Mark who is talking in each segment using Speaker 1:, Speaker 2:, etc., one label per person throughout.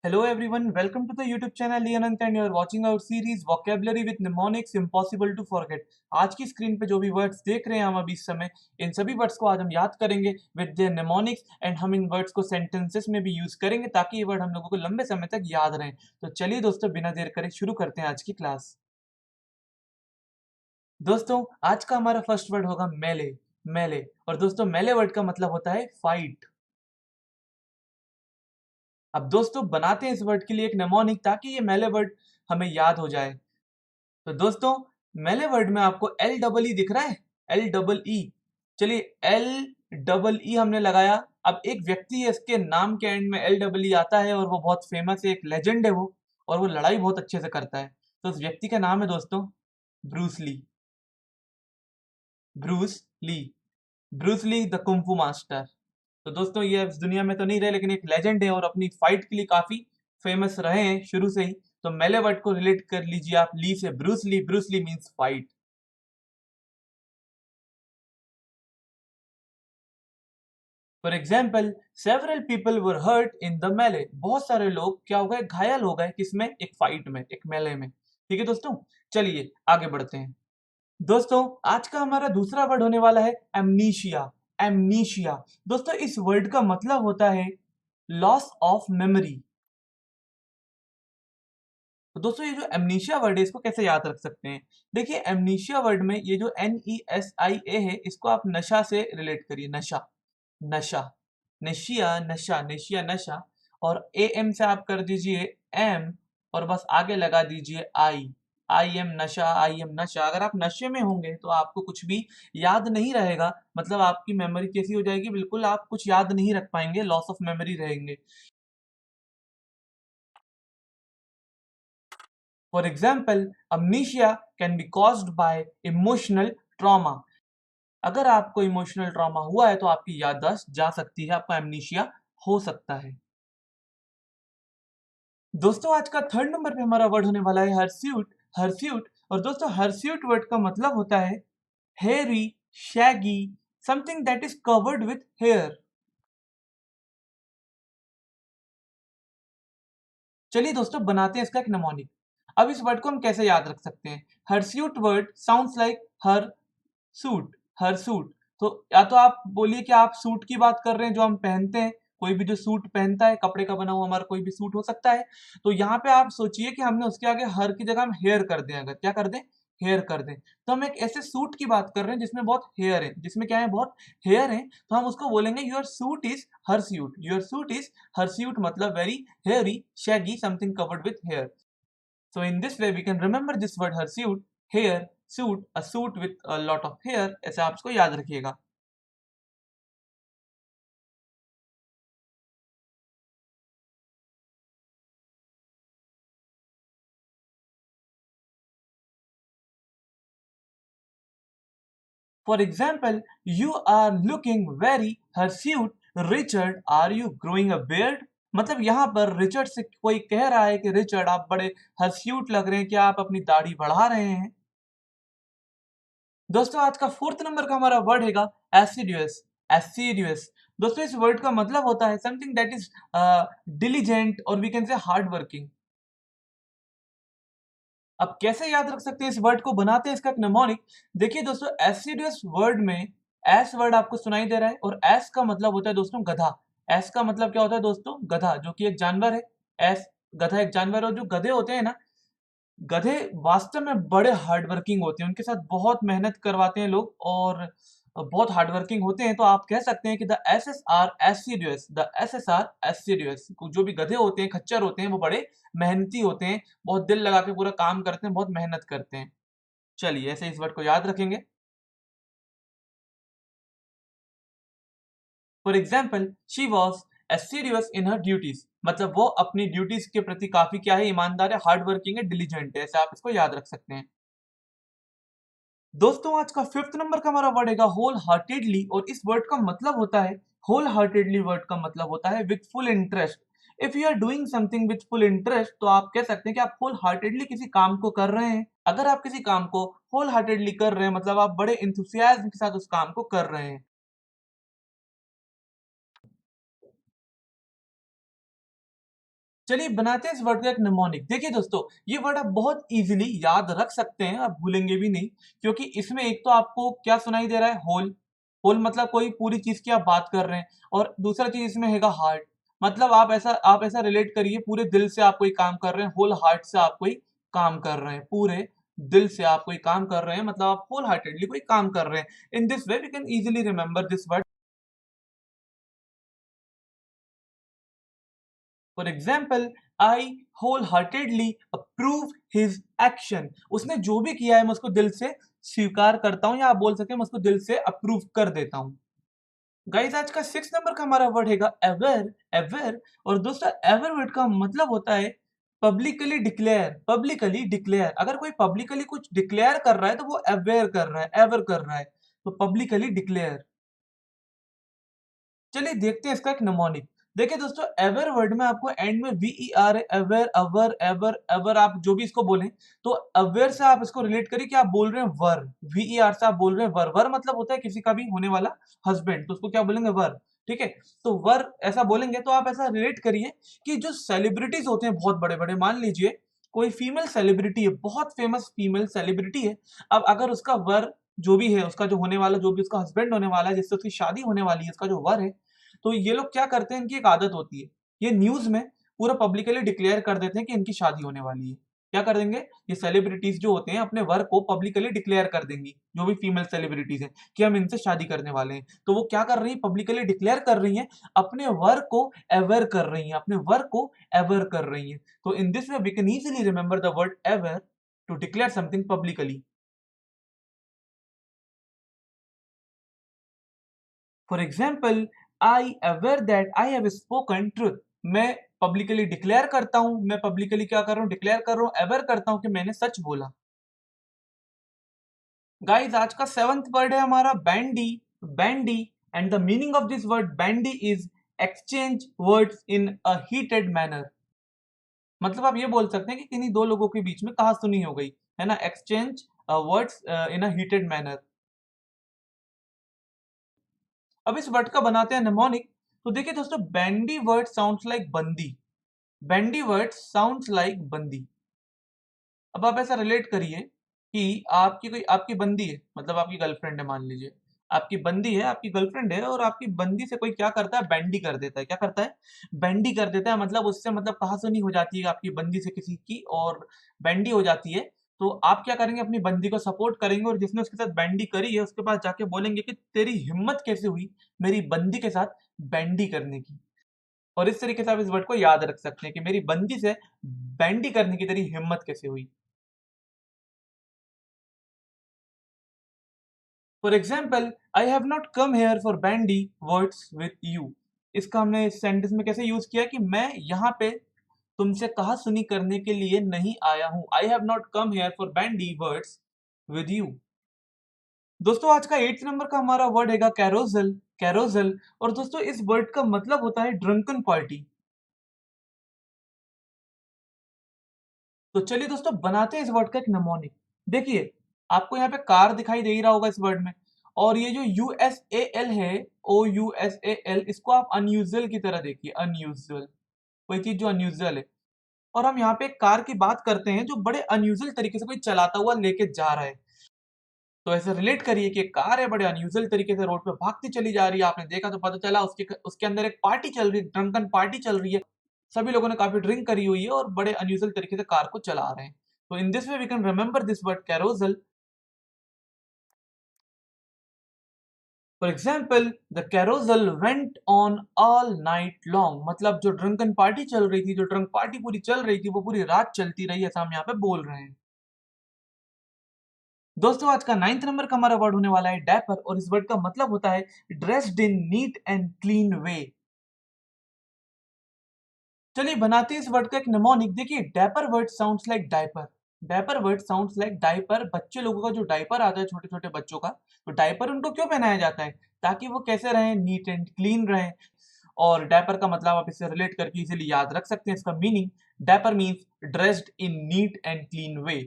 Speaker 1: Hello everyone, welcome to the YouTube channel Leonant and you are watching our series Vocabulary with Mnemonics Impossible to Forget। आज की screen पे जो भी words देख रहे हैं हम अभी इस समय, इन सभी वर्ड्स को आज हम याद करेंगे विद देयर mnemonics एंड हम इन वर्ड्स को सेंटेंसेस में भी यूज करेंगे ताकि ये वर्ड हम लोगों को लंबे समय तक याद रहें। तो चलिए दोस्तों, बिना देर करे शुरू करते हैं आज की क्लास। दोस्तों, आज का हमारा फर्स्ट वर्ड होगा मेले। मेले और दोस्तों, मेले वर्ड का मतलब होता है फाइट। अब दोस्तों, बनाते हैं इस वर्ड के लिए एक नेमोनिक ताकि ये मेले वर्ड हमें याद हो जाए। तो दोस्तों, मेले वर्ड में आपको एल डबल ई दिख रहा है, एल डबल ई। चलिए, एल डबल ई हमने लगाया। अब एक व्यक्ति है, इसके नाम के एंड में एल डबल ई आता है और वो बहुत फेमस है, एक लेजेंड है वो, और वो लड़ाई बहुत अच्छे से करता है। तो उस व्यक्ति का नाम है दोस्तों Bruce Lee. Bruce Lee, Bruce Lee the kung fu master. तो दोस्तों, ये अब इस दुनिया में तो नहीं रहे लेकिन एक लेजेंड है और अपनी फाइट के लिए काफी फेमस रहे हैं शुरू से ही। तो मेले वर्ड को रिलेट कर लीजिए आप ली से, Bruce Lee. Bruce Lee means fight. For example, several people were hurt in the मेले। बहुत सारे लोग क्या हो गए, घायल हो गए। किसमें? एक फाइट में, एक मेले में। ठीक है दोस्तों, चलिए आगे बढ़ते हैं। दोस्तों, आज का हमारा दूसरा वर्ड होने वाला है एमनीशिया। एमनीशिया दोस्तों, इस वर्ड का मतलब होता है लॉस ऑफ मेमोरी। तो दोस्तों, ये जो एमनीशिया वर्ड है इसको कैसे याद रख सकते हैं? देखिए, एमनीशिया वर्ड में ये जो NESIA है, इसको आप नशा से रिलेट करिए। नशा, नशा, नशिया, नशा, नशिया, नशा। और AM से आप कर दीजिए M, और बस आगे लगा दीजिए आई एम नशा, आई एम नशा। अगर आप नशे में होंगे तो आपको कुछ भी याद नहीं रहेगा, मतलब आपकी मेमोरी कैसी हो जाएगी, बिल्कुल आप कुछ याद नहीं रख पाएंगे, लॉस ऑफ मेमोरी रहेंगे। For example, amnesia can be caused by emotional trauma। अगर आपको इमोशनल ट्रॉमा हुआ है तो आपकी याददाश्त जा सकती है, आपको एमनीशिया हो सकता है। दोस्तों, आज का थर्ड नंबर पे हमारा वर्ड होने वाला है हर्स्यूट। हर्स्यूट, और दोस्तों हर्स्यूट वर्ड का मतलब होता है hairy, shaggy, something that is covered with hair. चलिए दोस्तों, बनाते हैं इसका एक निमोनिक। अब इस वर्ड को हम कैसे याद रख सकते हैं? हर्स्यूट वर्ड साउंड्स लाइक हर सूट, हर सूट। तो या तो आप बोलिए कि आप सूट की बात कर रहे हैं जो हम पहनते हैं, कोई भी जो सूट पहनता है, कपड़े का बना हुआ हमारा कोई भी सूट हो सकता है। तो यहाँ पे आप सोचिए कि हमने उसके आगे हर की जगह हम हेयर कर दें। अगर क्या कर दें? हेयर कर दें, तो हम एक ऐसे सूट की बात कर रहे हैं जिसमें बहुत हेयर है, जिसमें क्या है, बहुत हेयर है। तो हम उसको बोलेंगे your suit is her suit. Your suit is her suit मतलब very hairy, shaggy, something covered with hair. So in this way we can remember this word hirsute, hair, suit, a suit with a lot of hair। ऐसे आप इसको याद रखिएगा। For example, you are looking very hirsute, Richard, are you growing a beard? मतलब यहाँ पर Richard से कोई कह रहा है कि रिचर्ड, आप बड़े हर्स्यूट लग रहे हैं, क्या आप अपनी दाढ़ी बढ़ा रहे हैं? दोस्तों, आज का फोर्थ नंबर का हमारा वर्ड हैगा एसिडियस। एसिडियस दोस्तों, इस वर्ड का मतलब होता है समथिंग दैट इज डिलीजेंट, और we can say hardworking. अब कैसे याद रख सकते हैं इस वर्ड को? बनाते हैं इसका एक निमोनिक। देखिए दोस्तों, एसिडियस वर्ड में एस वर्ड आपको सुनाई दे रहा है, और एस का मतलब होता है दोस्तों गधा। एस का मतलब क्या होता है दोस्तों? गधा, जो कि एक जानवर है। एस, गधा एक जानवर है, और जो गधे होते हैं ना, गधे वास्तव में बड़े हार्ड वर्किंग होते हैं, उनके साथ बहुत मेहनत करवाते हैं लोग, और बहुत हार्ड वर्किंग होते हैं। तो आप कह सकते हैं कि the asses are assiduous, the asses are assiduous. जो भी गधे होते हैं, खच्चर होते हैं, वो बड़े मेहनती होते हैं, बहुत दिल लगा के पूरा काम करते हैं, बहुत मेहनत करते हैं। चलिए, ऐसे इस वर्ड को याद रखेंगे। For example, she was assiduous in her duties, मतलब वो अपनी ड्यूटीज के प्रति काफी क्या है, ईमानदार है, हार्ड वर्किंग है, डिलीजेंट है। ऐसे आप इसको याद रख सकते हैं। दोस्तों, आज का फिफ्थ नंबर का हमारा वर्ड है होल हार्टेडली, और इस वर्ड का मतलब होता है, होल हार्टेडली वर्ड का मतलब होता है with full interest. If you are doing something with full interest, तो आप कह सकते हैं कि आप होल हार्टेडली किसी काम को कर रहे हैं। अगर आप किसी काम को होल हार्टेडली कर रहे हैं, मतलब आप बड़े इंथुसियाज्म के साथ उस काम को कर रहे हैं। चलिए बनाते हैं इस वर्ड का एक निमोनिक। देखिए दोस्तों, ये वर्ड आप बहुत इजीली याद रख सकते हैं, आप भूलेंगे भी नहीं, क्योंकि इसमें एक तो आपको क्या सुनाई दे रहा है, होल। होल मतलब कोई पूरी चीज की आप बात कर रहे हैं, और दूसरा चीज इसमें हैगा हार्ट। मतलब आप ऐसा रिलेट करिए, पूरे दिल से आप कोई काम कर रहे हैं, होल हार्ट से आप कोई काम कर रहे हैं, पूरे दिल से आप कोई काम कर रहे हैं, मतलब आप होल हार्टेडली कोई काम कर रहे हैं। In this way we can easily remember this word. For example, I wholeheartedly approve his action. उसने जो भी किया है मैं उसको दिल से स्वीकार करता हूं, या आप बोल सकते हैं मैं उसको दिल से अप्रूव कर देता हूं। गाइस, आज का 6 नंबर का हमारा वर्ड हैगा एवर। एवर। और दोस्तों, एवर वर्ड का मतलब होता है पब्लिकली डिक्लेयर। पब्लिकली डिक्लेयर, अगर कोई पब्लिकली कुछ डिक्लेयर कर रहा है तो वो अवेयर कर रहा है, एवर कर रहा है, तो पब्लिकली डिक्लेयर। चलिए देखते हैं इसका एक निमोनिक। देखिए दोस्तों, एवर वर्ड में आपको एंड में वीईआर, एवर, अवर, एवर, एवर, आप जो भी इसको बोलें, तो अवेयर से आप इसको रिलेट करिए कि आप बोल रहे हैं वर। वीईआर से आप बोल रहे हैं वर। वर मतलब होता है किसी का भी होने वाला हस्बैंड, तो उसको क्या बोलेंगे, वर। ठीक है, तो वर ऐसा बोलेंगे, तो आप ऐसा रिलेट करिए कि जो सेलिब्रिटीज होते हैं बहुत बड़े बड़े, मान लीजिए कोई फीमेल सेलिब्रिटी है, बहुत फेमस फीमेल सेलिब्रिटी है। अब अगर उसका वर जो भी है, उसका जो होने वाला, जो भी उसका हस्बैंड होने वाला है, जिससे उसकी शादी होने वाली है, उसका जो वर है, तो ये लोग क्या करते हैं, इनकी एक आदत होती है, ये न्यूज में पूरा पब्लिकली डिक्लेयर कर देते हैं कि इनकी शादी होने वाली है। क्या कर देंगे, ये सेलिब्रिटीज जो होते हैं अपने वर्क को पब्लिकली डिक्लेयर कर देंगी, जो भी फीमेल सेलिब्रिटीज हैं, कि हम इनसे शादी करने वाले हैं। तो वो क्या कर रही है, पब्लिकली डिक्लेयर कर रही हैं, अपने वर्क को एवर कर रही हैं, अपने वर्क को एवर कर रही हैं। तो in this way we can easily remember the word aver to declare something publicly. For example, I aver that I have spoken truth. मैं पब्लिकली डिक्लेयर करता हूं, मैं पब्लिकली क्या कर रहा हूं, डिक्लेयर कर रहा हूं, अवेयर करता हूं कि मैंने सच बोला। गाइस, आज का 7th वर्ड है हमारा bandy. Bandy. And the meaning of this word bandy is exchange words in a heated manner. मतलब आप ये बोल सकते हैं कि किन्हीं दो लोगों के बीच में कहासुनी हो गई, है ना, exchange words in a heated manner. अब इस वर्ड का बनाते हैं निमोनिक। तो देखिए दोस्तों, बैंडी वर्ड साउंड्स लाइक बंदी। बैंडी वर्ड साउंड्स लाइक बंदी। अब आप ऐसा रिलेट करिए कि आपकी बंदी है, मतलब आपकी गर्लफ्रेंड है, मान लीजिए आपकी बंदी है, आपकी गर्लफ्रेंड है, और आपकी बंदी से कोई क्या करता है, बैंडी कर देता है। क्या करता है, बैंडी कर देता है, मतलब उससे मतलब कहासुनी हो जाती है आपकी बंदी से किसी की, और बैंडी हो जाती है। तो आप क्या करेंगे, अपनी बंदी को सपोर्ट करेंगे, और जिसने उसके साथ बैंडी करी है उसके पास जाके बोलेंगे कि तेरी हिम्मत कैसे हुई मेरी बंदी के साथ बैंडी करने की। और इस तरीके से आप इस वर्ड को याद रख सकते हैं कि मेरी बंदी से बैंडी करने की तेरी हिम्मत कैसे हुई। For example, I have not come here for bandy words with you. इसका हमने इस सेंटेंस में कैसे यूज किया कि मैं यहाँ पे तुमसे कहा सुनी करने के लिए नहीं आया हूं। I have not come here for bandy words with you. दोस्तों, आज का 8th नंबर का हमारा वर्ड हैगा कैरोजल। कैरोजल। और दोस्तों, इस वर्ड का मतलब होता है ड्रंकन पार्टी। तो चलिए दोस्तों, बनाते हैं इस वर्ड का एक निमोनिक। देखिए, आपको यहाँ पे कार दिखाई दे ही रहा होगा इस वर्ड में, और ये जो यूएसएएल है, OUSAL, इसको आप अनयूजुअल की तरह देखिए, अनयूजुअल, कोई चीज जो अनयूजुअल है। और हम यहाँ पे एक कार की बात करते हैं जो बड़े अनयूजुअल तरीके से कोई चलाता हुआ लेके जा रहा है। तो ऐसे रिलेट करिए कि एक कार है, बड़े अनयूजुअल तरीके से रोड पे भागती चली जा रही है, आपने देखा तो पता चला उसके उसके अंदर एक पार्टी चल रही है, ड्रंकन पार्टी चल रही है। सभी लोगों ने काफी ड्रिंक करी हुई है और बड़े अनयूजुअल तरीके से कार को चला रहे हैं। तो in this way we can remember this word carousal. For example, the carousal went on all night long. मतलब जो ड्रंकन पार्टी चल रही थी, जो ड्रंक पार्टी पूरी चल रही थी, वो पूरी रात चलती रही, ऐसा हम यहाँ पे बोल रहे हैं। दोस्तों, आज का 9th नंबर का हमारा वर्ड होने वाला है डैपर, और इस वर्ड का मतलब होता है dressed in neat and clean way. चलिए बनाते हैं इस वर्ड का एक निमोनिक। देखिए, dapper word sounds like diaper. Dapper word sounds like diaper. बच्चे लोगों का जो डायपर आता है, छोटे छोटे बच्चों का, तो डायपर उनको क्यों पहनाया जाता है, ताकि वो कैसे रहें, नीट एंड क्लीन रहें। और डायपर का मतलब आप इससे रिलेट करके इजीली याद रख सकते हैं, इसका meaning diaper means dressed in neat and clean way.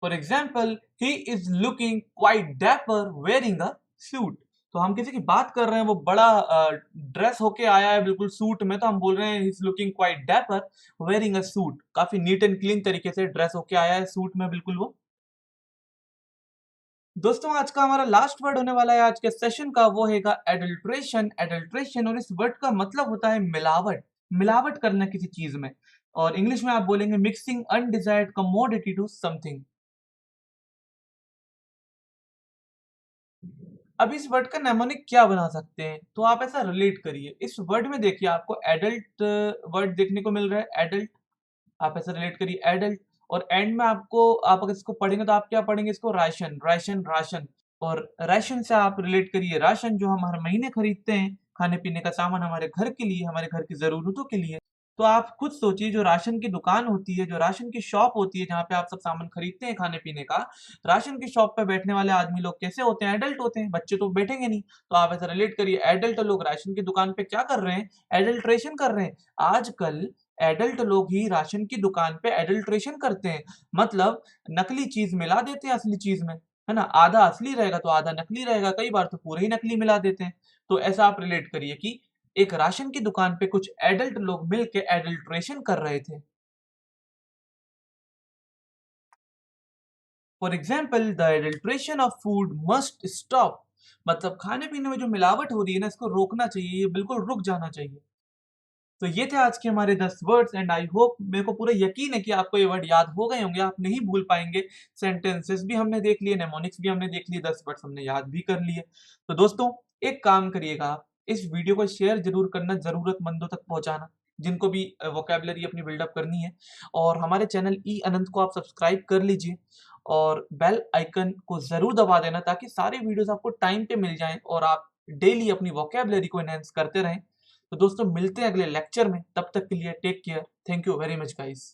Speaker 1: For example, he is looking quite dapper wearing a suit. तो हम किसी की बात कर रहे हैं, वो बड़ा ड्रेस होके आया है बिल्कुल सूट में, तो हम बोल रहे हैं he is looking quite dapper wearing a suit. काफी नीट एंड क्लीन तरीके से ड्रेस होके आया है सूट में बिल्कुल वो। दोस्तों आज का हमारा लास्ट वर्ड होने वाला है आज के सेशन का, वो हैगा एडल्ट्रेशन। एडल्ट्रेशन, और इस वर्ड का मतलब होता है मिलावट, मिलावट करना किसी चीज में। और इंग्लिश में आप बोलेंगे mixing undesired commodity to something. अब इस वर्ड का नेमोनिक क्या बना सकते हैं, तो आप ऐसा रिलेट करिए। इस वर्ड में देखिए आपको एडल्ट वर्ड देखने को मिल रहा है, एडल्ट। आप ऐसा रिलेट करिए एडल्ट, और एंड में आपको, आप अगर इसको पढ़ेंगे तो आप क्या पढ़ेंगे इसको, राशन, राशन, राशन। और राशन से आप रिलेट करिए राशन, जो हम हर महीने खरीदते हैं, खाने पीने का सामान हमारे घर के लिए, हमारे घर की जरूरतों के लिए। तो आप खुद सोचिए, जो राशन की दुकान होती है, जो राशन की शॉप होती है, जहाँ पे आप सब सामान खरीदते हैं खाने पीने का, राशन की शॉप पे बैठने वाले आदमी लोग कैसे होते हैं, एडल्ट होते हैं, बच्चे तो बैठेंगे नहीं। तो आप ऐसा रिलेट करिए, एडल्ट लोग राशन की दुकान पे क्या कर रहे हैं, एडल्ट्रेशन कर रहे हैं। आजकल एडल्ट लोग ही राशन की दुकान पे एडल्ट्रेशन करते हैं, मतलब नकली चीज मिला देते हैं असली चीज में, है ना। आधा असली रहेगा तो आधा नकली रहेगा, कई बार तो पूरे ही नकली मिला देते हैं। तो ऐसा आप रिलेट करिए कि एक राशन की दुकान पे कुछ एडल्ट लोग मिलके एडल्ट्रेशन कर रहे थे। For example the adulteration of food must stop, मतलब खाने पीने में जो मिलावट हो रही है ना, इसको रोकना चाहिए, ये बिल्कुल रुक जाना चाहिए। तो ये थे आज के हमारे 10 वर्ड्स, एंड आई होप, मेरे को पूरा यकीन है कि आपको ये वर्ड याद हो गए होंगे, आप नहीं भूल पाएंगे। सेंटेंसेस भी हमने देख लिए, नेमोनिक्स भी हमने देख लिए, 10 वर्ड्स हमने याद भी कर लिए। तो दोस्तों एक काम करिएगा आप, इस वीडियो को शेयर जरूर करना, जरूरतमंदों तक पहुंचाना, जिनको भी वोकेबलरी अपनी बिल्डअप करनी है। और हमारे चैनल ई अनंत को आप सब्सक्राइब कर लीजिए, और बेल आइकन को जरूर दबा देना, ताकि सारे वीडियोस आपको टाइम पे मिल जाएं और आप डेली अपनी वोकेबलरी को एनहेंस करते रहें। तो दोस्तों मिलते हैं अगले लेक्चर में, तब तक के लिए take care, thank you very much guys.